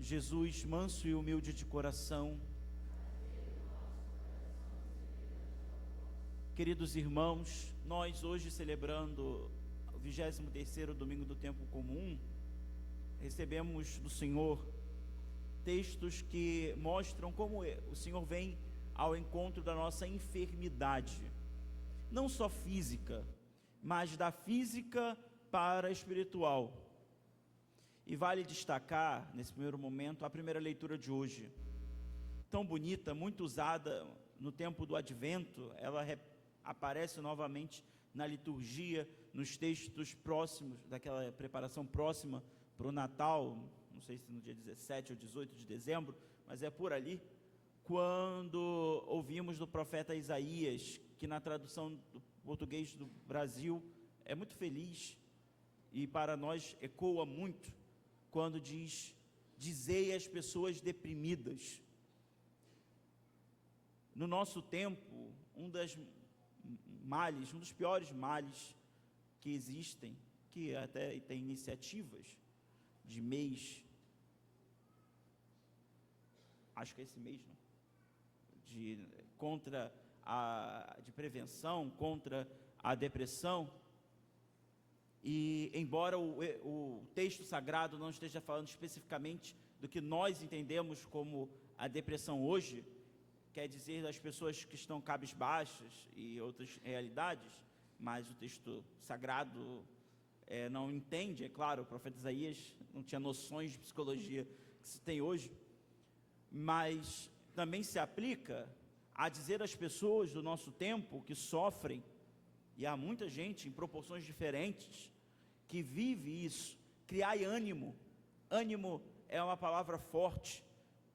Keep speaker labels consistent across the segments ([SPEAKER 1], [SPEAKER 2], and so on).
[SPEAKER 1] Jesus, manso e humilde de coração, queridos irmãos, nós hoje celebrando o 23º domingo do tempo comum, recebemos do Senhor textos que mostram como o Senhor vem ao encontro da nossa enfermidade, não só física, mas da física para a espiritual. E vale destacar, nesse primeiro momento, a primeira leitura de hoje, tão bonita, muito usada no tempo do Advento. Ela aparece novamente na liturgia, nos textos próximos, daquela preparação próxima para o Natal, não sei se no dia 17 ou 18 de dezembro, mas é por ali, quando ouvimos do profeta Isaías, que na tradução do português do Brasil é muito feliz, e para nós ecoa muito, quando diz: dizei às pessoas deprimidas. No nosso tempo, um dos piores males que existem, que até tem iniciativas de mês, acho que é esse mês, não? De prevenção contra a depressão. E embora o texto sagrado não esteja falando especificamente do que nós entendemos como a depressão hoje, quer dizer das pessoas que estão cabisbaixas e outras realidades, mas o texto sagrado não entende, é claro, o profeta Isaías não tinha noções de psicologia que se tem hoje, mas também se aplica a dizer às pessoas do nosso tempo que sofrem, e há muita gente em proporções diferentes que vive isso: criai ânimo. Ânimo é uma palavra forte,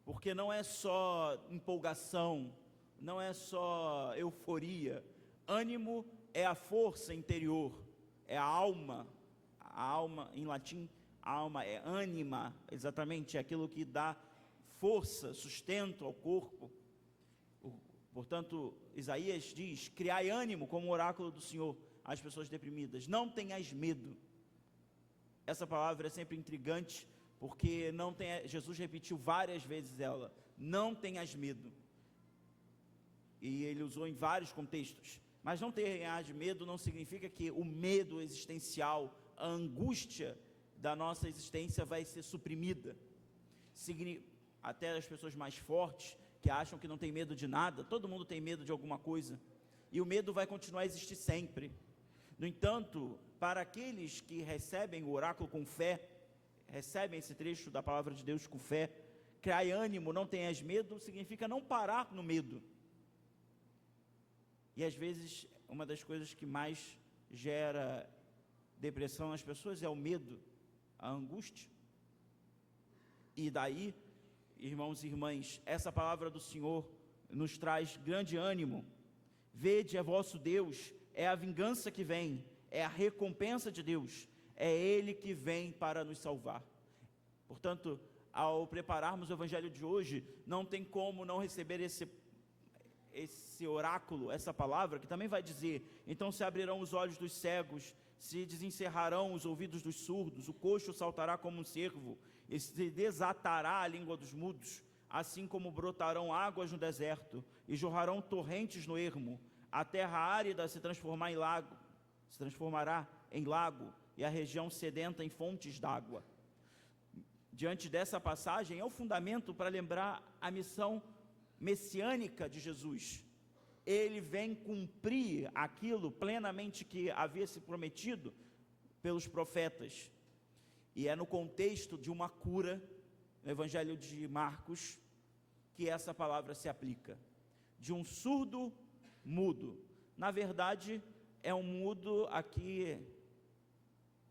[SPEAKER 1] porque não é só empolgação, não é só euforia. Ânimo é a força interior, é a alma. A alma, em latim, alma é anima, exatamente, é aquilo que dá força, sustento ao corpo. Portanto, Isaías diz: criai ânimo, como oráculo do Senhor, às pessoas deprimidas. Não tenhais medo. Essa palavra é sempre intrigante, porque Jesus repetiu várias vezes ela: não tenhas medo. E ele usou em vários contextos. Mas não tenhas medo não significa que o medo existencial, a angústia da nossa existência vai ser suprimida. Até as pessoas mais fortes, que acham que não tem medo de nada, todo mundo tem medo de alguma coisa, e o medo vai continuar a existir sempre. No entanto, para aqueles que recebem o oráculo com fé, recebem esse trecho da palavra de Deus com fé, criai ânimo, não tenhas medo, significa não parar no medo. E às vezes, uma das coisas que mais gera depressão nas pessoas é o medo, a angústia. E daí, irmãos e irmãs, essa palavra do Senhor nos traz grande ânimo. Vede, é vosso Deus, é a vingança que vem, é a recompensa de Deus, é Ele que vem para nos salvar. Portanto, ao prepararmos o Evangelho de hoje, não tem como não receber esse oráculo, essa palavra, que também vai dizer: então se abrirão os olhos dos cegos, se desencerrarão os ouvidos dos surdos, o coxo saltará como um cervo, e se desatará a língua dos mudos, assim como brotarão águas no deserto, e jorrarão torrentes no ermo, a terra árida se transformará em lago, e a região sedenta em fontes d'água. Diante dessa passagem, é o fundamento para lembrar a missão messiânica de Jesus. Ele vem cumprir aquilo plenamente que havia se prometido pelos profetas, e é no contexto de uma cura, no Evangelho de Marcos, que essa palavra se aplica, de um surdo mudo. Na verdade, é um mudo aqui,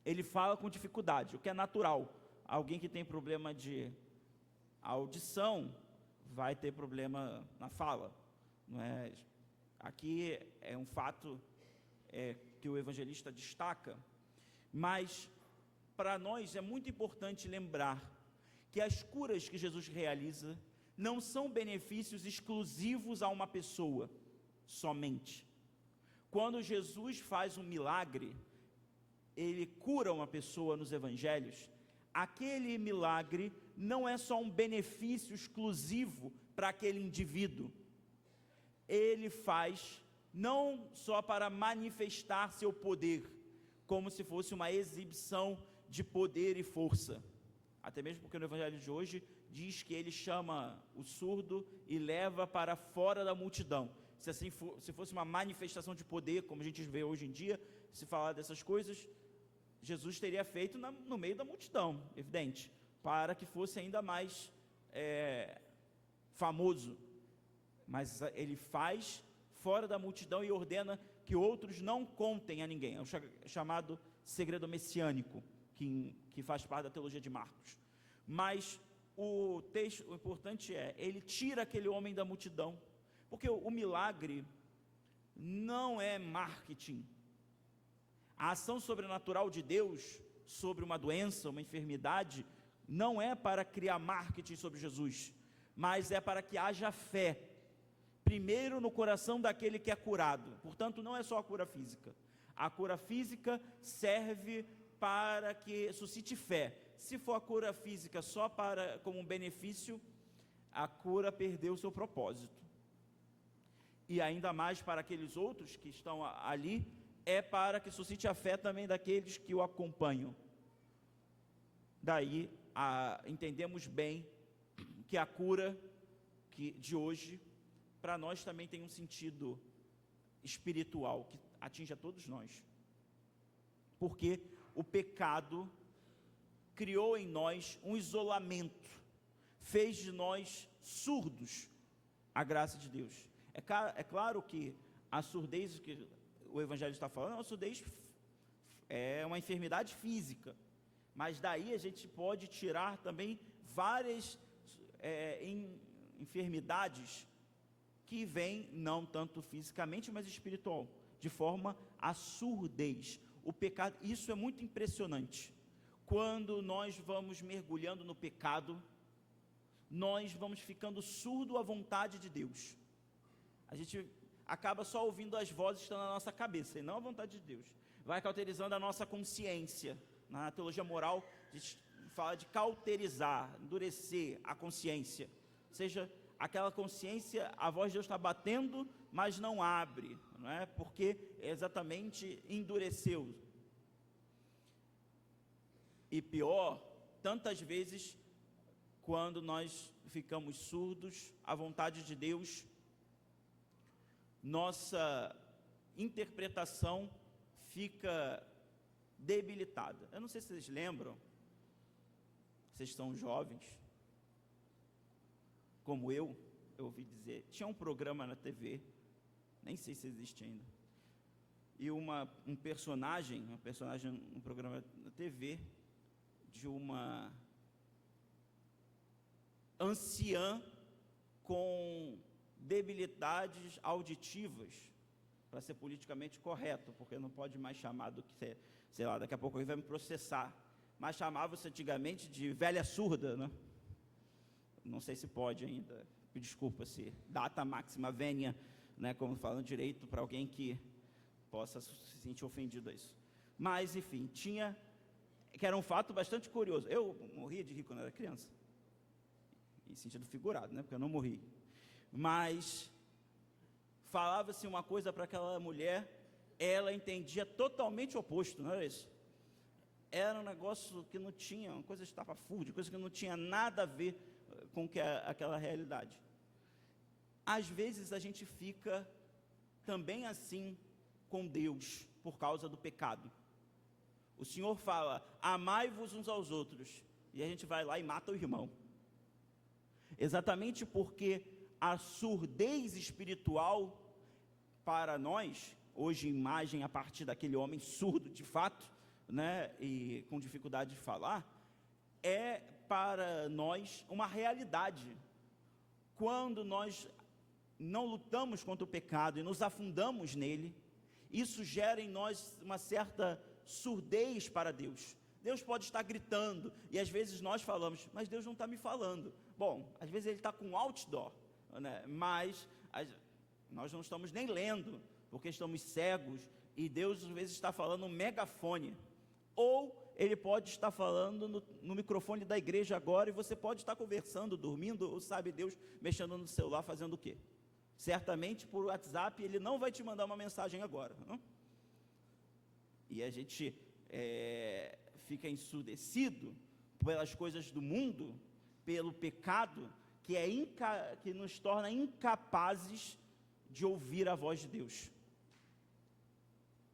[SPEAKER 1] ele fala com dificuldade, o que é natural. Alguém que tem problema de audição vai ter problema na fala, não é? Aqui é um fato que o evangelista destaca, mas para nós é muito importante lembrar que as curas que Jesus realiza não são benefícios exclusivos a uma pessoa somente. Quando Jesus faz um milagre, ele cura uma pessoa nos evangelhos, aquele milagre não é só um benefício exclusivo para aquele indivíduo. Ele faz não só para manifestar seu poder, como se fosse uma exibição de poder e força. Até mesmo porque no evangelho de hoje diz que ele chama o surdo e leva para fora da multidão. Se assim se fosse uma manifestação de poder, como a gente vê hoje em dia, se falar dessas coisas, Jesus teria feito no meio da multidão, evidente, para que fosse ainda mais famoso. Mas ele faz fora da multidão e ordena que outros não contem a ninguém. É o chamado segredo messiânico, que faz parte da teologia de Marcos. Mas o importante ele tira aquele homem da multidão, porque o milagre não é marketing. A ação sobrenatural de Deus sobre uma doença, uma enfermidade, não é para criar marketing sobre Jesus, mas é para que haja fé, primeiro no coração daquele que é curado. Portanto, não é só a cura física. A cura física serve para que suscite fé. Se for a cura física só como um benefício, a cura perdeu o seu propósito. E ainda mais para aqueles outros que estão ali, é para que suscite a fé também daqueles que o acompanham. Daí, entendemos bem que a cura de hoje, para nós também tem um sentido espiritual, que atinge a todos nós. Porque o pecado criou em nós um isolamento, fez de nós surdos à graça de Deus. É claro que a surdez que o Evangelho está falando, a surdez é uma enfermidade física, mas daí a gente pode tirar também várias enfermidades que vêm não tanto fisicamente, mas espiritual, de forma a surdez. O pecado, isso é muito impressionante. Quando nós vamos mergulhando no pecado, nós vamos ficando surdo à vontade de Deus. A gente acaba só ouvindo as vozes que estão na nossa cabeça, e não a vontade de Deus. Vai cauterizando a nossa consciência. Na teologia moral, a gente fala de cauterizar, endurecer a consciência. Ou seja, aquela consciência, a voz de Deus está batendo, mas não abre, não é? Porque exatamente endureceu. E pior, tantas vezes, quando nós ficamos surdos à vontade de Deus, nossa interpretação fica debilitada. Eu não sei se vocês lembram, vocês são jovens, como eu ouvi dizer, tinha um programa na TV, nem sei se existe ainda, e um personagem no programa na TV, de uma anciã com debilidades auditivas, para ser politicamente correto, porque não pode mais chamar do que, sei lá, daqui a pouco ele vai me processar, mas chamava-se antigamente de velha surda, né? Não sei se pode ainda, desculpa se data máxima vênia, né, como falam direito, para alguém que possa se sentir ofendido a isso. Mas, enfim, que era um fato bastante curioso. Eu morria de rir quando era criança, em sentido figurado, né, porque eu não morri. Mas falava-se uma coisa para aquela mulher, ela entendia totalmente o oposto, não era isso? Era um negócio que não tinha, uma coisa estapafúrdia, coisa que não tinha nada a ver com aquela realidade. Às vezes a gente fica também assim com Deus, por causa do pecado. O Senhor fala, amai-vos uns aos outros, e a gente vai lá e mata o irmão. Exatamente porque a surdez espiritual, para nós, hoje imagem a partir daquele homem surdo de fato, né, e com dificuldade de falar, é para nós uma realidade. Quando nós não lutamos contra o pecado e nos afundamos nele, isso gera em nós uma certa surdez para Deus. Deus pode estar gritando, e às vezes nós falamos, mas Deus não está me falando. Bom, às vezes ele está com outdoor, né? Mas nós não estamos nem lendo, porque estamos cegos, e Deus às vezes está falando um megafone. Ou ele pode estar falando no microfone da igreja agora, e você pode estar conversando, dormindo, ou sabe Deus, mexendo no celular, fazendo o quê? Certamente por WhatsApp ele não vai te mandar uma mensagem agora, não? E a gente fica ensurdecido pelas coisas do mundo, pelo pecado, que nos torna incapazes de ouvir a voz de Deus.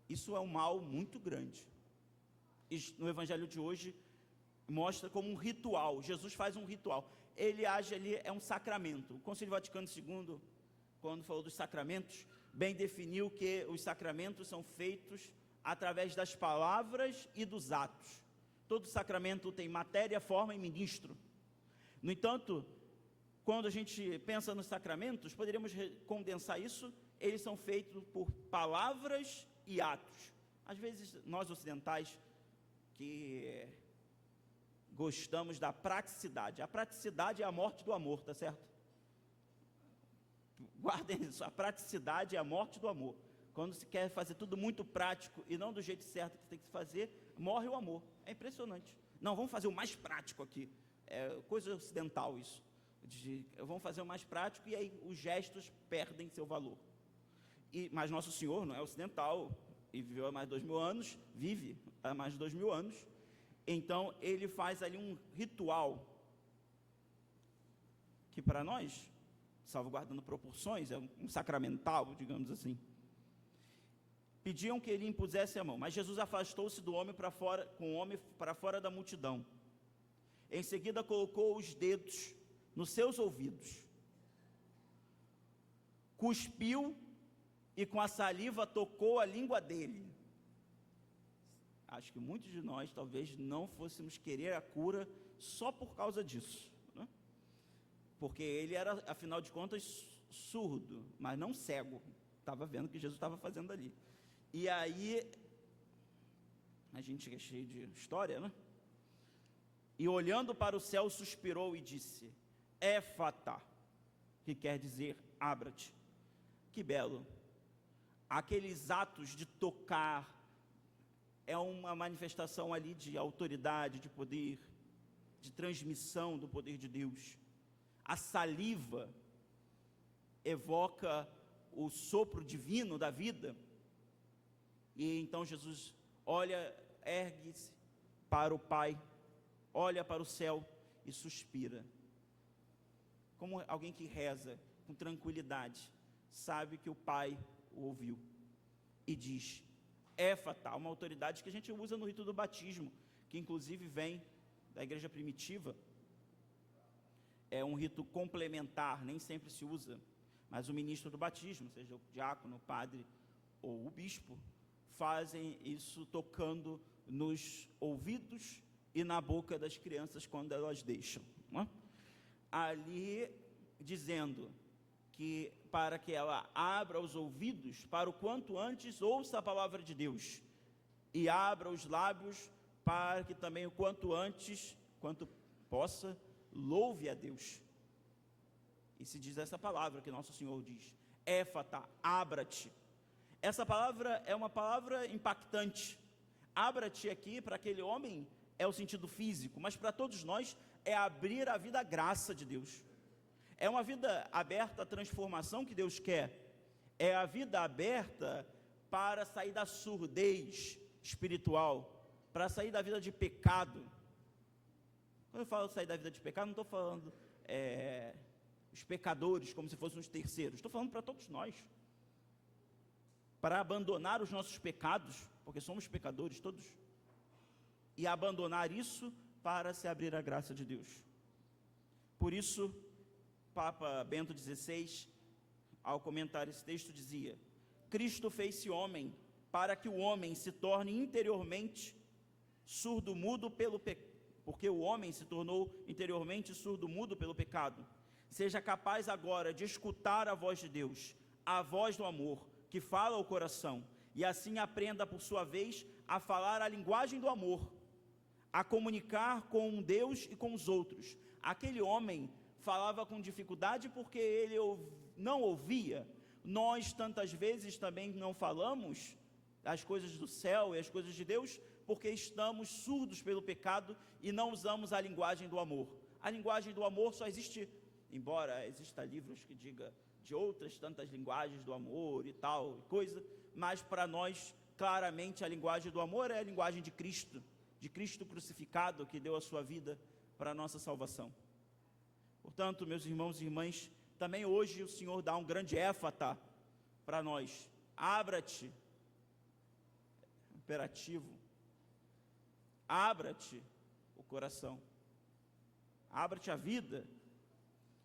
[SPEAKER 1] Isso é um mal muito grande. No evangelho de hoje, mostra como um ritual. Jesus faz um ritual. Ele age ali, é um sacramento. O Concílio Vaticano II, quando falou dos sacramentos, bem definiu que os sacramentos são feitos através das palavras e dos atos. Todo sacramento tem matéria, forma e ministro. No entanto, quando a gente pensa nos sacramentos, poderíamos condensar isso, eles são feitos por palavras e atos. Às vezes, nós ocidentais, que gostamos da praticidade, a praticidade é a morte do amor, tá certo? Guardem isso, a praticidade é a morte do amor. Quando se quer fazer tudo muito prático e não do jeito certo que tem que se fazer, morre o amor. É impressionante. Não, vamos fazer o mais prático aqui. É coisa ocidental isso. Vamos fazer o mais prático e aí os gestos perdem seu valor. Mas Nosso Senhor não é ocidental e viveu há mais de 2000 anos, vive há mais de 2000 anos. Então ele faz ali um ritual que para nós, salvaguardando proporções, é um sacramental, digamos assim. Pediam que ele impusesse a mão, mas Jesus afastou-se do homem para fora, com o homem para fora da multidão. Em seguida colocou os dedos nos seus ouvidos, cuspiu e com a saliva tocou a língua dele. Acho que muitos de nós talvez não fôssemos querer a cura só por causa disso, né? Porque ele era, afinal de contas, surdo, mas não cego. Estava vendo o que Jesus estava fazendo ali. E aí, a gente é cheio de história, né? E olhando para o céu, suspirou e disse: Éfata, que quer dizer abra-te. Que belo. Aqueles atos de tocar é uma manifestação ali de autoridade, de poder, de transmissão do poder de Deus. A saliva evoca o sopro divino da vida. E então Jesus olha, ergue-se para o Pai, olha para o céu e suspira. Como alguém que reza com tranquilidade, sabe que o Pai o ouviu. E diz: Éfata, uma autoridade que a gente usa no rito do batismo, que inclusive vem da igreja primitiva. É um rito complementar, nem sempre se usa, mas o ministro do batismo, seja o diácono, o padre ou o bispo, fazem isso tocando nos ouvidos e na boca das crianças quando elas deixam, não é? Ali dizendo que para que ela abra os ouvidos, para o quanto antes ouça a palavra de Deus, e abra os lábios para que também o quanto antes, quanto possa, louve a Deus. E se diz essa palavra que Nosso Senhor diz: Éfata, abra-te. Essa palavra é uma palavra impactante. Abra-te aqui, para aquele homem, é o sentido físico, mas para todos nós é abrir a vida à graça de Deus. É uma vida aberta à transformação que Deus quer. É a vida aberta para sair da surdez espiritual, para sair da vida de pecado. Quando eu falo sair da vida de pecado, não estou falando os pecadores como se fossem os terceiros. Estou falando para todos nós. Para abandonar os nossos pecados, porque somos pecadores todos, e abandonar isso para se abrir à graça de Deus. Por isso, Papa Bento XVI, ao comentar esse texto, dizia: Cristo fez-se homem para que o homem se torne interiormente surdo-mudo porque o homem se tornou interiormente surdo-mudo pelo pecado. Seja capaz agora de escutar a voz de Deus, a voz do amor, que fala ao coração, e assim aprenda por sua vez a falar a linguagem do amor, a comunicar com Deus e com os outros. Aquele homem falava com dificuldade porque ele não ouvia. Nós tantas vezes também não falamos as coisas do céu e as coisas de Deus porque estamos surdos pelo pecado e não usamos a linguagem do amor. A linguagem do amor só existe, embora existam livros que digam de outras tantas linguagens do amor e tal, coisa, mas para nós, claramente, a linguagem do amor é a linguagem de Cristo crucificado, que deu a sua vida para a nossa salvação. Portanto, meus irmãos e irmãs, também hoje o Senhor dá um grande éfata para nós. Abra-te, imperativo, abra-te o coração, abra-te a vida.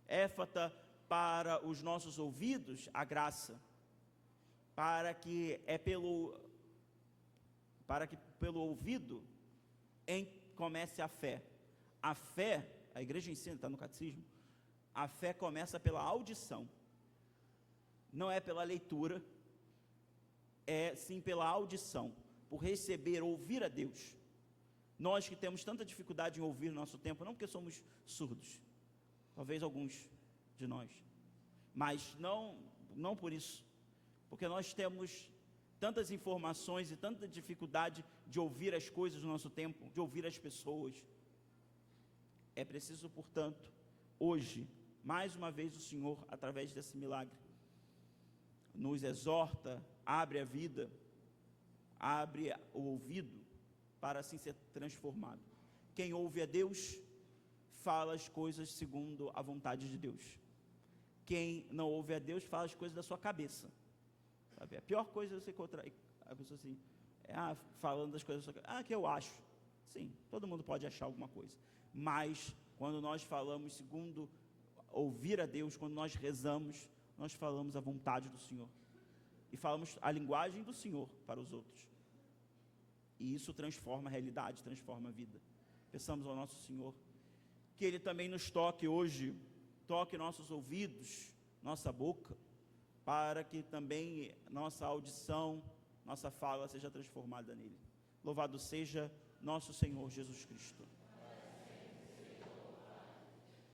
[SPEAKER 1] Éfata para os nossos ouvidos, a graça, para que pelo ouvido comece a fé. A fé, a igreja ensina, está no catecismo, a fé começa pela audição, não é pela leitura, é sim pela audição, por receber, ouvir a Deus. Nós que temos tanta dificuldade em ouvir no nosso tempo, não porque somos surdos, talvez alguns de nós, mas não por isso, porque nós temos tantas informações e tanta dificuldade de ouvir as coisas no nosso tempo, de ouvir as pessoas. É preciso, portanto, hoje, mais uma vez o Senhor, através desse milagre, nos exorta, abre a vida, abre o ouvido, para assim ser transformado. Quem ouve a Deus, fala as coisas segundo a vontade de Deus. Quem não ouve a Deus, fala as coisas da sua cabeça. Sabe? A pior coisa é você encontrar a pessoa assim, falando das coisas da sua cabeça. Que eu acho. Sim, todo mundo pode achar alguma coisa. Mas, quando nós falamos segundo ouvir a Deus, quando nós rezamos, nós falamos a vontade do Senhor. E falamos a linguagem do Senhor para os outros. E isso transforma a realidade, transforma a vida. Peçamos ao nosso Senhor que Ele também nos toque hoje, toque nossos ouvidos, nossa boca, para que também nossa audição, nossa fala seja transformada nele. Louvado seja nosso Senhor Jesus Cristo.